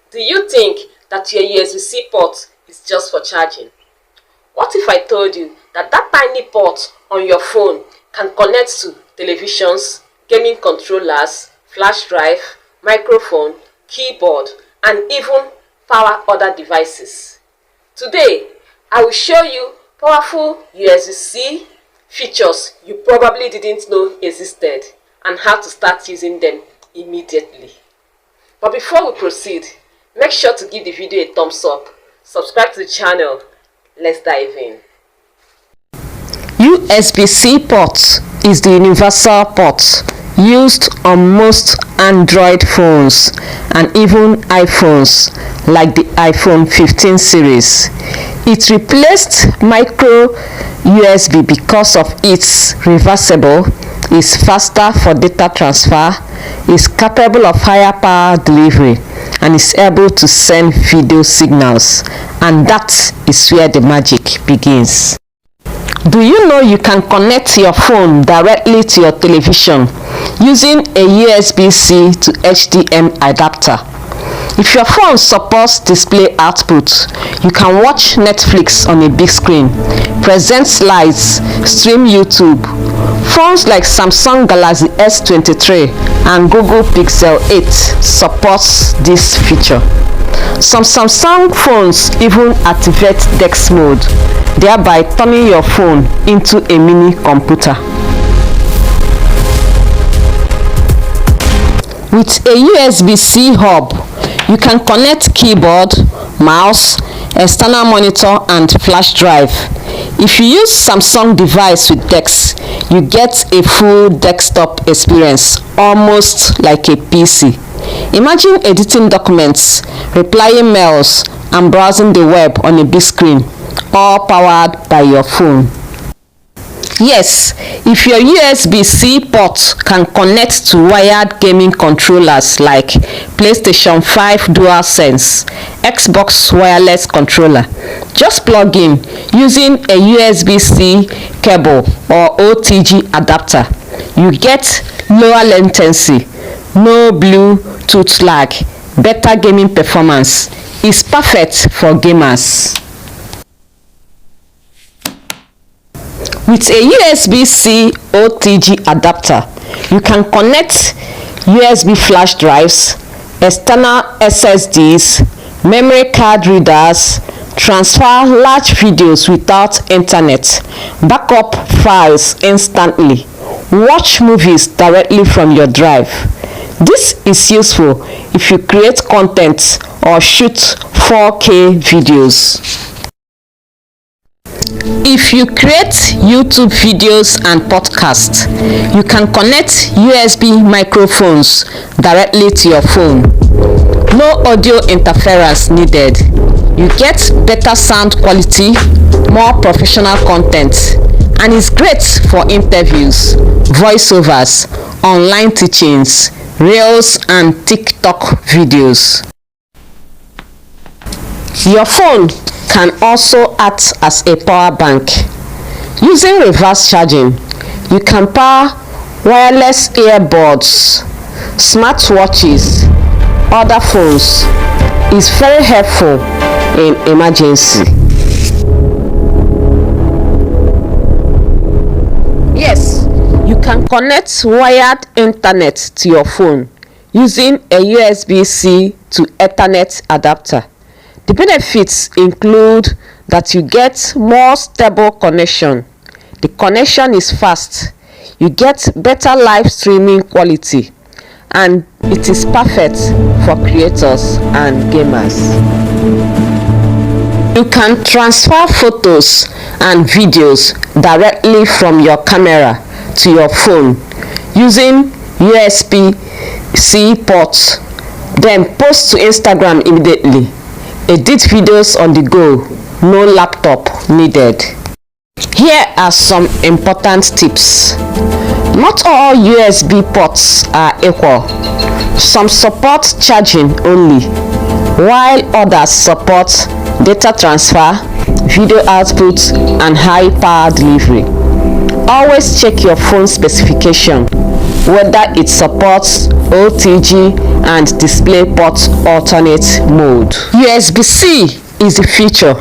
Do you think that your USB-C port is just for charging? What if I told you that that tiny port on your phone can connect to televisions, gaming controllers, flash drive, microphone, keyboard, and even power other devices? Today, I will show you powerful USB-C features you probably didn't know existed and how to start using them immediately. But before we proceed, make sure to give the video a thumbs up, subscribe to the channel. Let's dive in. USB-C port is the universal port used on most Android phones and even iPhones like the iPhone 15 series. It replaced micro USB because of its reversible, is faster for data transfer, is capable of higher power delivery, and is able to send video signals. And that is where the magic begins. Do you know you can connect your phone directly to your television using a USB-C to HDMI adapter? If your phone supports display output, you can watch Netflix on a big screen, present slides, stream YouTube. Phones like Samsung Galaxy S23 and Google Pixel 8 supports this feature. Some Samsung phones even activate DeX mode, thereby turning your phone into a mini computer. With a USB-C hub, you can connect keyboard, mouse, external monitor, and flash drive. If you use Samsung device with DeX, you get a full desktop experience, almost like a PC. Imagine editing documents, replying mails, and browsing the web on a big screen, all powered by your phone. Yes, if your USB-C port can connect to wired gaming controllers like PlayStation 5 DualSense, Xbox wireless controller, just plug in using a USB-C cable or OTG adapter. You get lower latency, no Bluetooth lag, better gaming performance. It's perfect for gamers. With a USB-C OTG adapter, you can connect USB flash drives, external SSDs, memory card readers, transfer large videos without internet, backup files instantly, watch movies directly from your drive. This is useful if you create content or shoot 4K videos. If you create YouTube videos and podcasts, you can connect USB microphones directly to your phone. No audio interference needed. You get better sound quality, more professional content, and it's great for interviews, voiceovers, online teachings, Reels, and TikTok videos. Your phone can also act as a power bank. Using reverse charging, you can power wireless earbuds, smartwatches, other phones. It's very helpful in emergency. Yes, you can connect wired internet to your phone using a USB-C to Ethernet adapter. The benefits include that you get more stable connection. The connection is fast. You get better live streaming quality, and it is perfect for creators and gamers. You can transfer photos and videos directly from your camera to your phone using USB-C port, then post to Instagram immediately. Edit videos on the go, no laptop needed. Here are some important tips. Not all USB ports are equal. Some support charging only, while others support data transfer, video output, and high power delivery. Always check your phone specification. whether it supports OTG and DisplayPort alternate mode. USB-C is the future.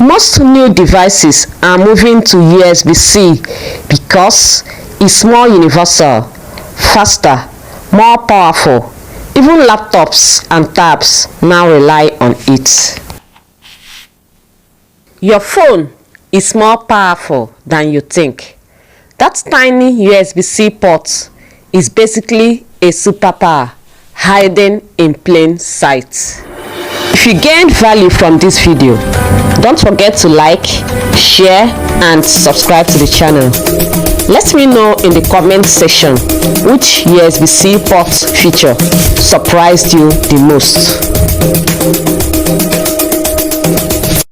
Most new devices are moving to USB-C because it's more universal, faster, more powerful. Even laptops and tabs now rely on it. Your phone is more powerful than you think. That tiny USB-C port is basically a superpower hiding in plain sight. If you gained value from this video, don't forget to like, share and subscribe to the channel. Let me know in the comment section which USB-C port feature surprised you the most.